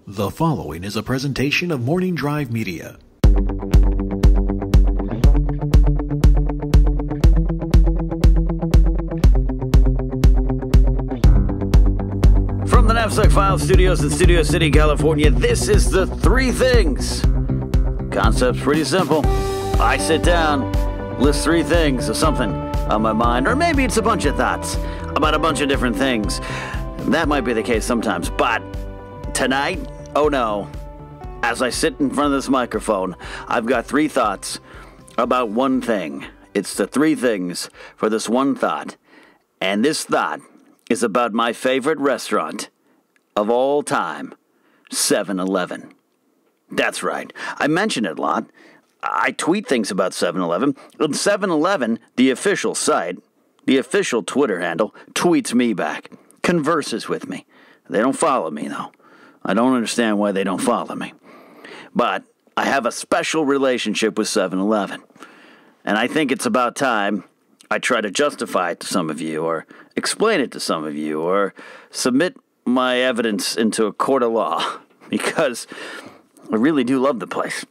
The following is a presentation of Morning Drive Media. From the Napzok Files studios in Studio City, California, this is the Three Things. Concept's pretty simple. I sit down, list three things of something on my mind, or maybe it's a bunch of thoughts about a bunch of different things. That might be the case sometimes, but tonight, oh no, as I sit in front of this microphone, I've got three thoughts about one thing. It's the three things for this one thought, and this thought is about my favorite restaurant of all time, 7-Eleven. That's right. I mention it a lot. I tweet things about 7-Eleven. And 7-Eleven, the official site, the official Twitter handle, tweets me back, converses with me. They don't follow me, though. I don't understand why they don't follow me. But I have a special relationship with 7-Eleven. And I think it's about time I try to justify it to some of you, or explain it to some of you, or submit my evidence into a court of law, because I really do love the place.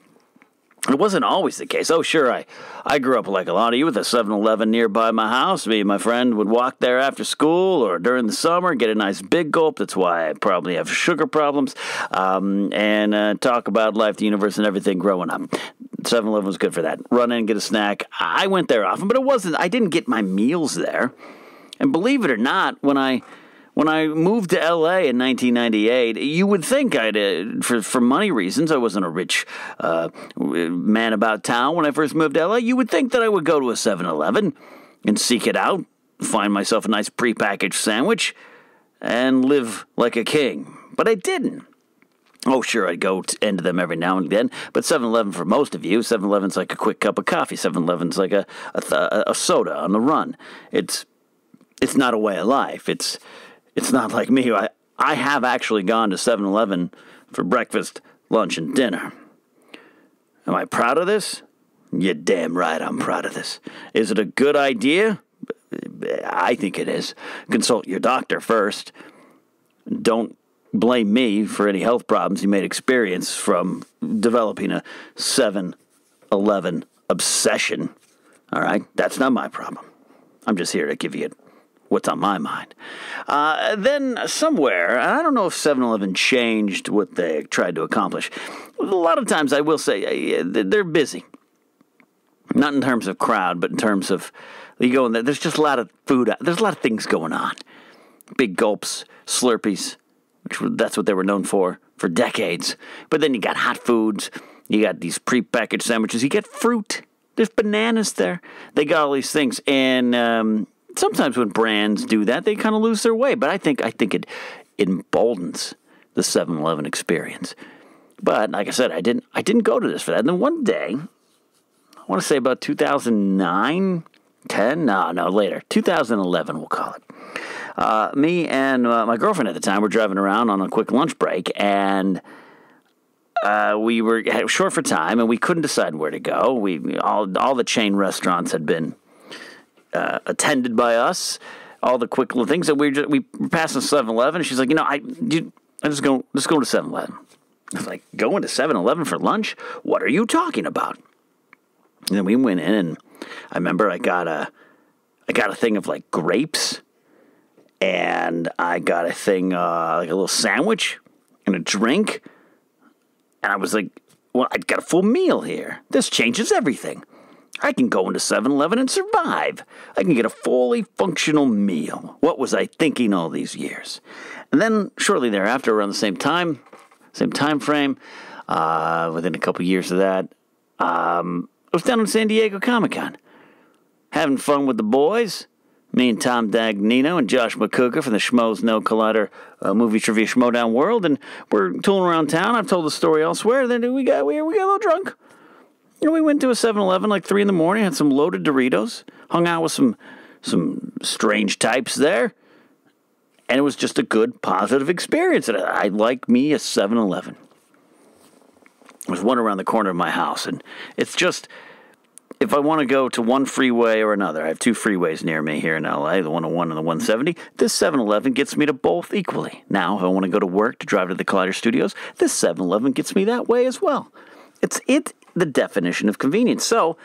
It wasn't always the case. Oh, sure, I grew up like a lot of you with a 7-Eleven nearby my house. Me and my friend would walk there after school or during the summer, get a nice big gulp. That's why I probably have sugar problems, and talk about life, the universe, and everything growing up. 7-Eleven was good for that. Run in, get a snack. I went there often, but I didn't get my meals there. And believe it or not, when I moved to L.A. in 1998, you would think for money reasons, I wasn't a rich man about town when I first moved to L.A., you would think that I would go to a 7-Eleven and seek it out, find myself a nice prepackaged sandwich, and live like a king. But I didn't. Oh, sure, I'd go into them every now and then, but 7-Eleven for most of you, 7-Eleven's like a quick cup of coffee. 7-Eleven's like a soda on the run. It's not a way of life. It's not like me. I have actually gone to 7-Eleven for breakfast, lunch, and dinner. Am I proud of this? You're damn right I'm proud of this. Is it a good idea? I think it is. Consult your doctor first. Don't blame me for any health problems you may experience from developing a 7-Eleven obsession. All right? That's not my problem. I'm just here to give you what's on my mind. Then somewhere, and I don't know if 7-Eleven changed what they tried to accomplish. A lot of times I will say they're busy. Not in terms of crowd, but in terms of, you go in there, there's just a lot of food, there's a lot of things going on. Big gulps, Slurpees, that's what they were known for decades. But then you got hot foods, you got these prepackaged sandwiches, you get fruit, there's bananas there. They got all these things, and sometimes when brands do that, they kind of lose their way. But I think it emboldens the 7-Eleven experience. But like I said, I didn't go to this for that. And then one day, I want to say about 2009, 10, no, later, 2011 we'll call it. Me and my girlfriend at the time were driving around on a quick lunch break, and we were short for time, and we couldn't decide where to go. All the chain restaurants had been attended by us, all the quick little things, and we were passing 7-Eleven, and she's like, I just go to 7-Eleven. I was like, going to 7-Eleven for lunch? What are you talking about? And then we went in, and I remember I got a thing of like grapes, and I got a thing like a little sandwich and a drink, and I was like, well, I got a full meal here. This changes everything. I can go into 7-Eleven and survive. I can get a fully functional meal. What was I thinking all these years? And then shortly thereafter, around the same time frame, within a couple years of that, I was down in San Diego Comic-Con, having fun with the boys. Me and Tom Dagnino and Josh McCougar from the Schmoes No Collider movie trivia Schmodown world, and we're tooling around town. I've told the story elsewhere. Then we got a little drunk. We went to a 7-Eleven like 3 in the morning, had some loaded Doritos, hung out with some strange types there, and it was just a good, positive experience. And I like me a 7-Eleven. There's one around the corner of my house, and it's if I want to go to one freeway or another, I have two freeways near me here in LA, the 101 and the 170. This 7-Eleven gets me to both equally. Now, if I want to go to work to drive to the Collider Studios, this 7-Eleven gets me that way as well. It's the definition of convenience. So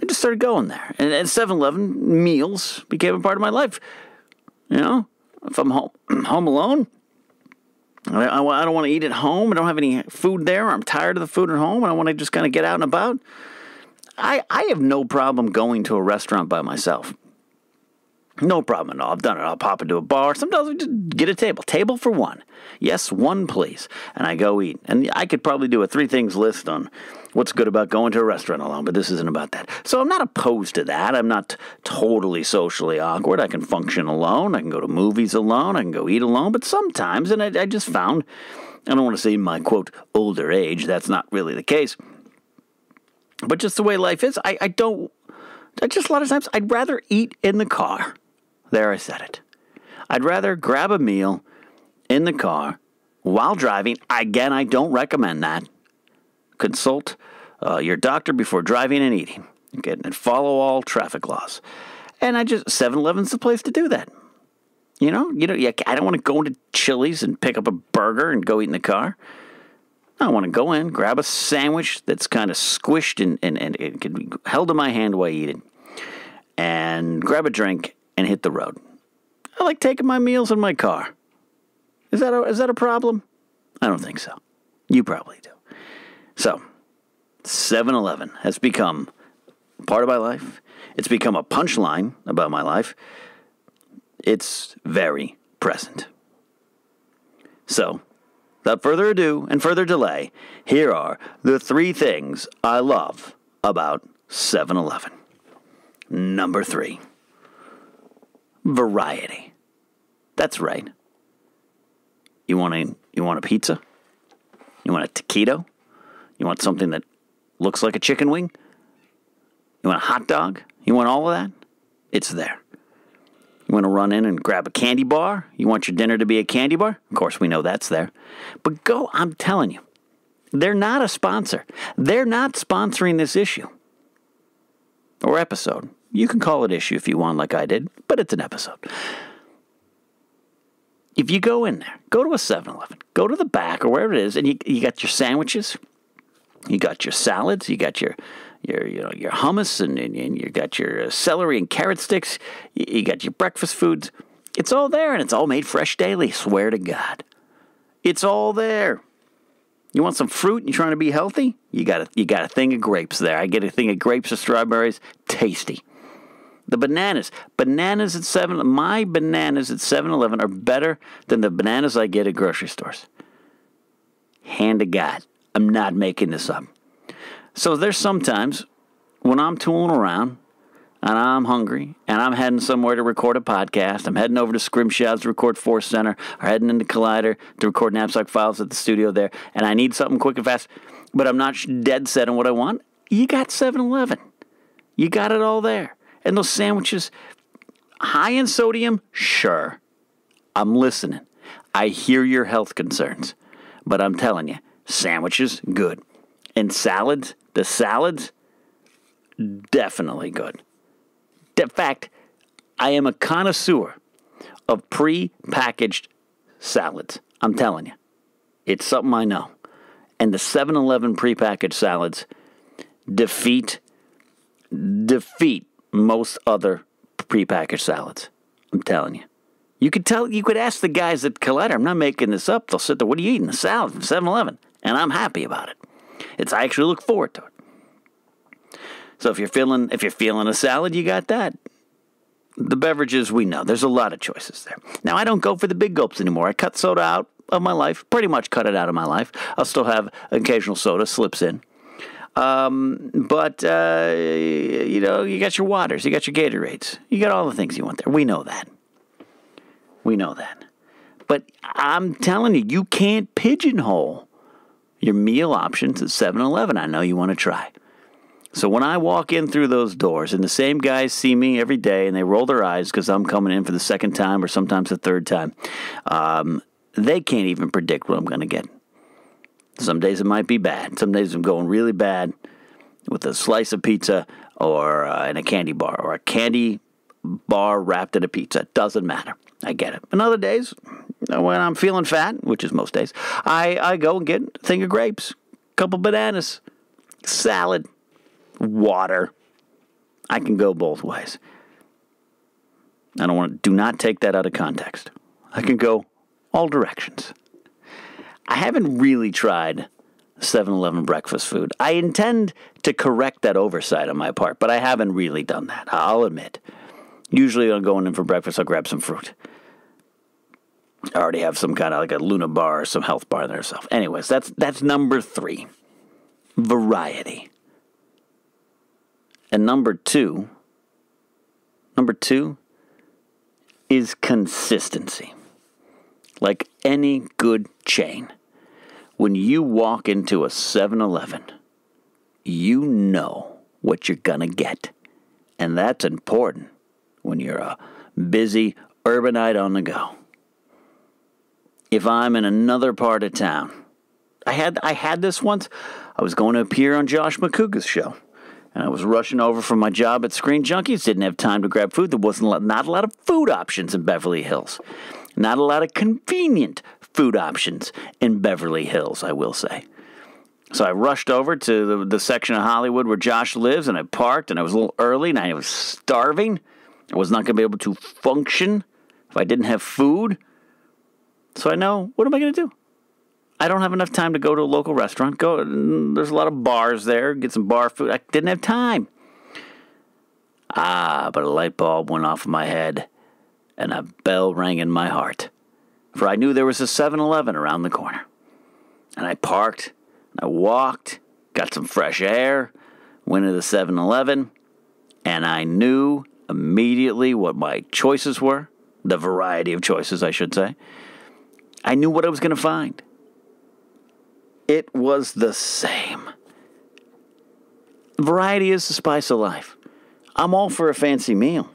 I just started going there. And 7-Eleven meals became a part of my life. You know, if I'm home alone, I don't want to eat at home. I don't have any food there. I'm tired of the food at home. And I want to just kind of get out and about. I have no problem going to a restaurant by myself. No problem at all. I've done it. I'll pop into a bar. Sometimes we just get a table. Table for one. Yes, one, please. And I go eat. And I could probably do a 3 things list on what's good about going to a restaurant alone, but this isn't about that. So I'm not opposed to that. I'm not totally socially awkward. I can function alone. I can go to movies alone. I can go eat alone. But sometimes, and I just found, I don't want to say my, quote, older age. That's not really the case. But just the way life is, I just a lot of times, I'd rather eat in the car. There, I said it. I'd rather grab a meal in the car while driving. Again, I don't recommend that. Consult your doctor before driving and eating. Okay, and follow all traffic laws. And 7-Eleven's the place to do that. You know, I don't want to go into Chili's and pick up a burger and go eat in the car. I want to go in, grab a sandwich that's kind of squished and it can be held in my hand while I eat it, and grab a drink and hit the road. I like taking my meals in my car. Is that a problem? I don't think so. You probably do. So, 7-Eleven has become part of my life. It's become a punchline about my life. It's very present. So, without further ado and further delay, here are the 3 things I love about 7-Eleven. Number 3, variety. That's right. You want a pizza? You want a taquito? You want something that looks like a chicken wing? You want a hot dog? You want all of that? It's there. You want to run in and grab a candy bar? You want your dinner to be a candy bar? Of course, we know that's there. But I'm telling you, they're not a sponsor. They're not sponsoring this issue or episode. You can call it issue if you want, like I did, but it's an episode. If you go in there, go to a 7-Eleven, go to the back or wherever it is, and you got your sandwiches, you got your salads, you got your hummus, and you got your celery and carrot sticks, you got your breakfast foods. It's all there, and it's all made fresh daily, swear to God. It's all there. You want some fruit and you're trying to be healthy? You got a thing of grapes there. I get a thing of grapes or strawberries. Tasty. The bananas at my bananas at 7-Eleven are better than the bananas I get at grocery stores. Hand to God. I'm not making this up. So there's sometimes when I'm tooling around and I'm hungry and I'm heading somewhere to record a podcast, I'm heading over to ScreenJunkie to record ForceCenter, or heading into Collider to record Napzok Files at the studio there, and I need something quick and fast, but I'm not dead set on what I want, you got 7-Eleven. You got it all there. And those sandwiches, high in sodium, sure. I'm listening. I hear your health concerns. But I'm telling you, sandwiches, good. And salads, the salads, definitely good. In fact, I am a connoisseur of pre-packaged salads. I'm telling you. It's something I know. And the 7-Eleven pre-packaged salads defeat most other prepackaged salads. I'm telling you. You could ask the guys at Collider, I'm not making this up. They'll sit there, what are you eating? The salad from 7-Eleven. And I'm happy about it. I actually look forward to it. So if you're feeling a salad, you got that. The beverages, we know. There's a lot of choices there. Now, I don't go for the big gulps anymore. I cut soda out of my life. Pretty much cut it out of my life. I'll still have occasional soda, slips in. But you got your waters, you got your Gatorades, you got all the things you want there. We know that. But I'm telling you, you can't pigeonhole your meal options at 7-Eleven. I know you want to try. So when I walk in through those doors and the same guys see me every day and they roll their eyes because I'm coming in for the second time or sometimes the third time, they can't even predict what I'm going to get. Some days it might be bad. Some days I'm going really bad with a slice of pizza, or in a candy bar, or a candy bar wrapped in a pizza. It doesn't matter. I get it. And other days, when I'm feeling fat, which is most days, I go and get a thing of grapes, a couple bananas, salad, water. I can go both ways. Do not take that out of context. I can go all directions. I haven't really tried 7-Eleven breakfast food. I intend to correct that oversight on my part, but I haven't really done that, I'll admit. Usually when I'm going in for breakfast, I'll grab some fruit. I already have some kind of like a Luna bar or some health bar there. So anyways, that's number 3. Variety. And number two is consistency. Like any good chain, when you walk into a 7-Eleven, you know what you're going to get. And that's important when you're a busy urbanite on the go. If I'm in another part of town, I had this once. I was going to appear on Josh McCouga's show, and I was rushing over from my job at ScreenJunkies. Didn't have time to grab food. There wasn't not a lot of food options in Beverly Hills. Not a lot of convenient food options in Beverly Hills, I will say. So I rushed over to the section of Hollywood where Josh lives, and I parked, and I was a little early, and I was starving. I was not going to be able to function if I didn't have food. So I know, what am I going to do? I don't have enough time to go to a local restaurant. There's a lot of bars there, get some bar food. I didn't have time. But a light bulb went off in my head, and a bell rang in my heart. For I knew there was a 7-Eleven around the corner. And I parked, and I walked, got some fresh air, went to the 7-Eleven, and I knew immediately what my choices were. The variety of choices, I should say. I knew what I was going to find. It was the same. Variety is the spice of life. I'm all for a fancy meal.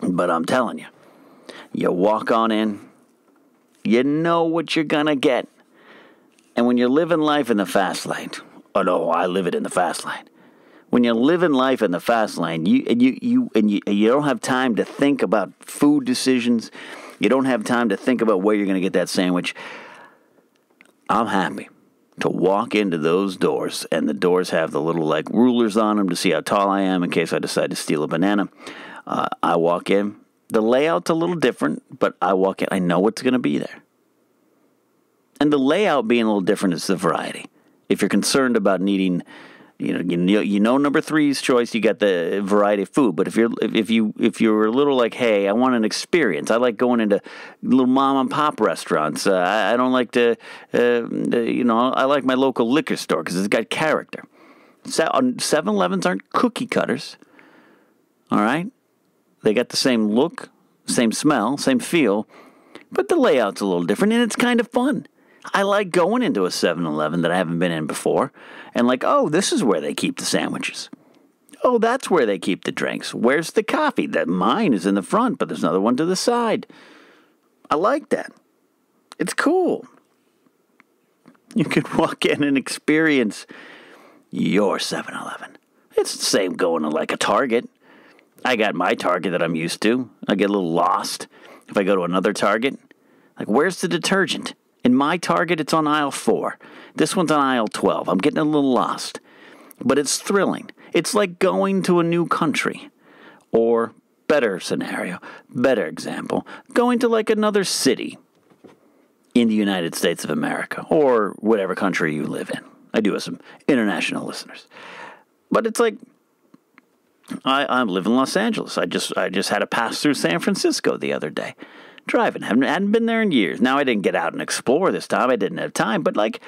But I'm telling you, you walk on in, you know what you're going to get. And when you're living life in the fast lane, oh no, I live it in the fast lane. When you're living life in the fast lane, you don't have time to think about food decisions. You don't have time to think about where you're going to get that sandwich. I'm happy to walk into those doors, and the doors have the little like rulers on them to see how tall I am in case I decide to steal a banana. I walk in. The layout's a little different, but I walk in. I know what's going to be there. And the layout being a little different is the variety. If you're concerned about needing, you know number 3's choice, you got the variety of food. But if you're a little like, hey, I want an experience. I like going into little mom and pop restaurants. I don't like to, I like my local liquor store because it's got character. 7-Elevens aren't cookie cutters. All right, they got the same look, same smell, same feel, but the layout's a little different, and it's kind of fun. I like going into a 7-Eleven that I haven't been in before, and like, oh, this is where they keep the sandwiches. Oh, that's where they keep the drinks. Where's the coffee? That mine is in the front, but there's another one to the side. I like that. It's cool. You can walk in and experience your 7-Eleven. It's the same going to like a Target. I got my Target that I'm used to. I get a little lost if I go to another Target. Like, where's the detergent? In my Target, it's on aisle 4. This one's on aisle 12. I'm getting a little lost. But it's thrilling. It's like going to a new country. Or, better scenario, better example, going to like another city in the United States of America. Or whatever country you live in. I do have some international listeners. But it's like, I live in Los Angeles. I just had to pass through San Francisco the other day. Driving. Hadn't been there in years. Now, I didn't get out and explore this time. I didn't have time. But, like,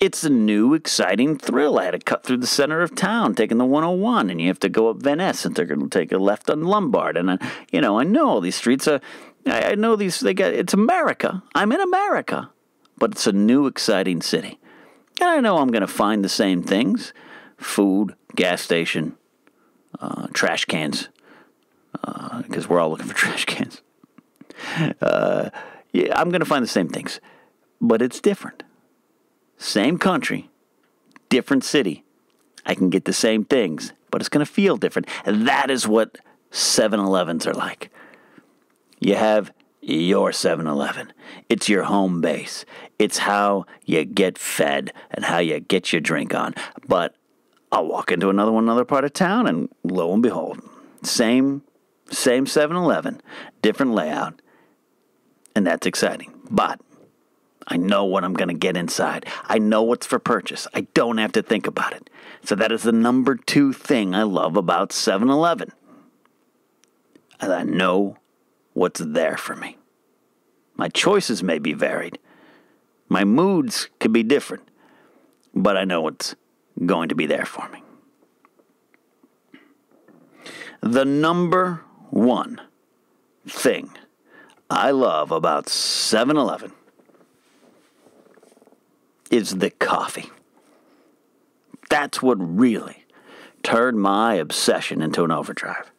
it's a new, exciting thrill. I had to cut through the center of town, taking the 101, and you have to go up Van Ness, and they're going to take a left on Lombard. And, I know all these streets. I know these. It's America. I'm in America. But it's a new, exciting city. And I know I'm going to find the same things. Food, gas station, trash cans. Because we're all looking for trash cans. I'm going to find the same things, but it's different. Same country, different city. I can get the same things, but but it's going to feel different. And that is what 7-Elevens are like. You have your 7-Eleven. It's your home base. It's how you get fed and how you get your drink on. But I'll walk into another part of town, and lo and behold, same 7-Eleven, different layout, and that's exciting. But I know what I'm going to get inside. I know what's for purchase. I don't have to think about it. So that is the number 2 thing I love about 7-Eleven. And I know what's there for me. My choices may be varied. My moods could be different. But I know what's going to be there for me. The number 1 thing I love about 7-Eleven is the coffee. That's what really turned my obsession into an overdrive.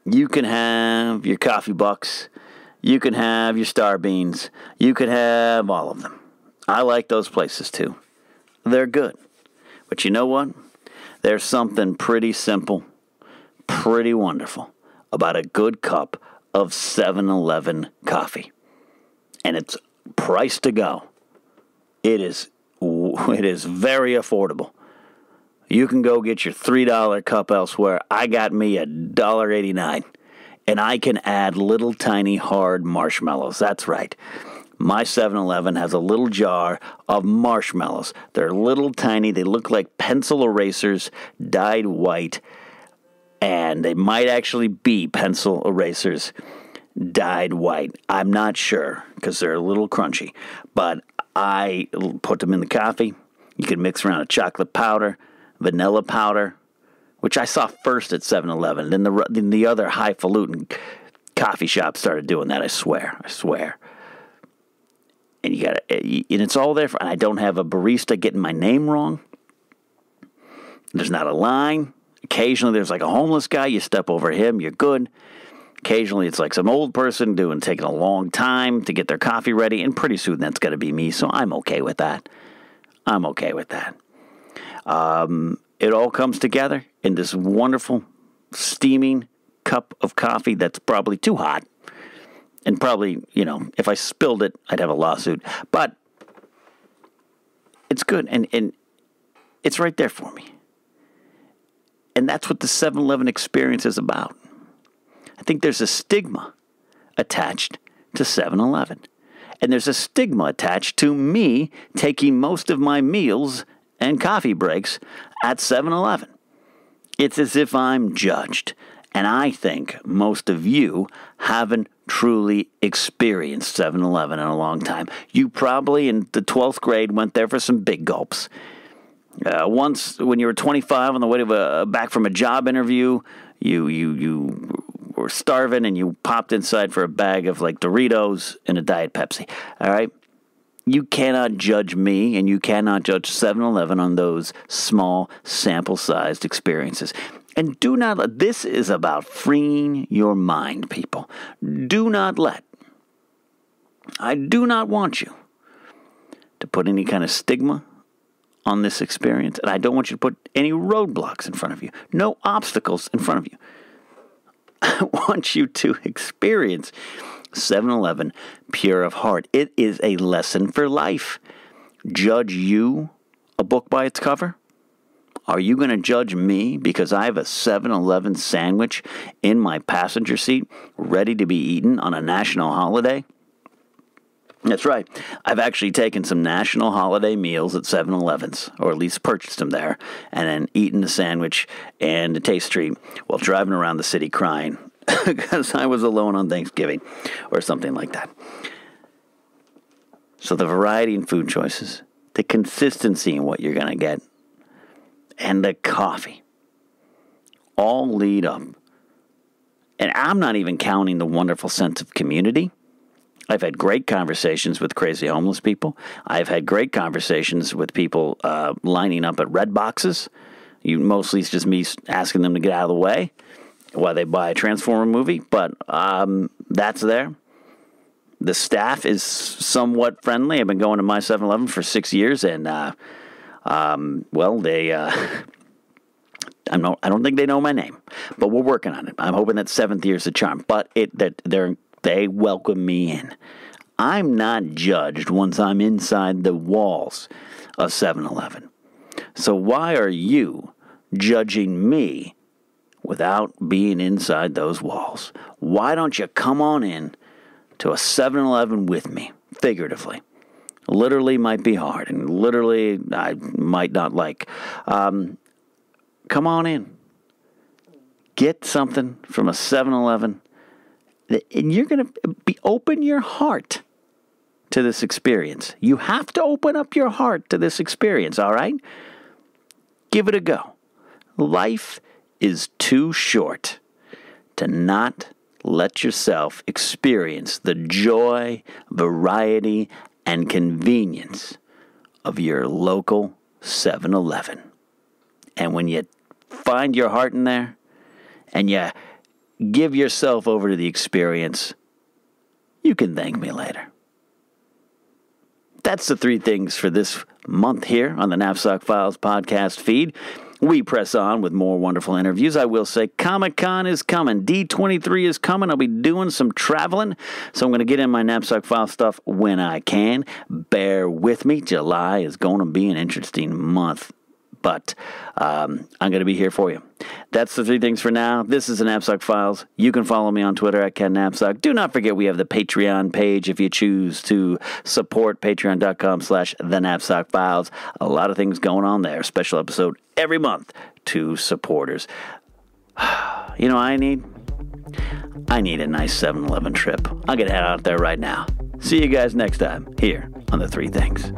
You can have your coffee bucks. You can have your Star Beans. You can have all of them. I like those places too. They're good. But you know what? There's something pretty simple, pretty wonderful about a good cup of 7-Eleven coffee. And it's priced to go. It is very affordable. You can go get your $3 cup elsewhere. I got me $1.89. And I can add little tiny hard marshmallows. That's right. My 7-Eleven has a little jar of marshmallows. They're little tiny. They look like pencil erasers dyed white. And they might actually be pencil erasers dyed white. I'm not sure because they're a little crunchy. But I put them in the coffee. You can mix around a chocolate powder, vanilla powder, which I saw first at 7-Eleven. Then the other highfalutin coffee shops started doing that. I swear. And and it's all there. And I don't have a barista getting my name wrong. There's not a line. Occasionally there's like a homeless guy. You step over him, you're good. Occasionally it's like some old person taking a long time to get their coffee ready. And pretty soon that's going to be me. So I'm okay with that. It all comes together in this wonderful, steaming cup of coffee that's probably too hot. And probably, if I spilled it, I'd have a lawsuit. But it's good, and it's right there for me. And that's what the 7-Eleven experience is about. I think there's a stigma attached to 7-Eleven. And there's a stigma attached to me taking most of my meals and coffee breaks at 7-Eleven. It's as if I'm judged. And I think most of you haven't truly experienced 7-Eleven in a long time. You probably in the 12th grade went there for some big gulps. Once, when you were 25 on the way to back from a job interview, you were starving and you popped inside for a bag of like Doritos and a Diet Pepsi. All right? You cannot judge me and you cannot judge 7-Eleven on those small sample-sized experiences. And this is about freeing your mind, people. I do not want you to put any kind of stigma on this experience. And I don't want you to put any roadblocks in front of you. No obstacles in front of you. I want you to experience 7-Eleven pure of heart. It is a lesson for life. Judge you a book by its cover? Are you going to judge me because I have a 7-Eleven sandwich in my passenger seat ready to be eaten on a national holiday? That's right. I've actually taken some national holiday meals at 7-Elevens, or at least purchased them there, and then eaten the sandwich and the taste treat while driving around the city crying because I was alone on Thanksgiving or something like that. So the variety in food choices, the consistency in what you're going to get, and the coffee all lead up. And I'm not even counting the wonderful sense of community. I've had great conversations with crazy homeless people. I've had great conversations with people lining up at red boxes. Mostly it's just me asking them to get out of the way while they buy a Transformer movie. But that's there. The staff is somewhat friendly. I've been going to my 7-Eleven for 6 years, and I don't think they know my name, but we're working on it. I'm hoping that 7th year's the charm, but they welcome me in. I'm not judged once I'm inside the walls of 7-Eleven. So why are you judging me without being inside those walls? Why don't you come on in to a 7-Eleven with me, figuratively? Literally might be hard, and literally I might not like. Come on in. Get something from a 7-Eleven, and you're going to open your heart to this experience. You have to open up your heart to this experience, all right? Give it a go. Life is too short to not let yourself experience the joy, variety, and convenience of your local 7-Eleven. And when you find your heart in there and you give yourself over to the experience, you can thank me later. That's the 3 things for this month here on the Napzok Files podcast feed. We press on with more wonderful interviews. I will say Comic-Con is coming. D23 is coming. I'll be doing some traveling, so I'm going to get in my Napzok File stuff when I can. Bear with me. July is going to be an interesting month, but I'm going to be here for you. That's the 3 things for now. This is the Napzok Files. You can follow me on Twitter at KenNapzok. Do not forget we have the Patreon page if you choose to support, patreon.com/the Napzok Files. A lot of things going on there. Special episode every month to supporters. You know what I need? I need a nice 7-Eleven trip. I'll get out there right now. See you guys next time here on the 3 Things.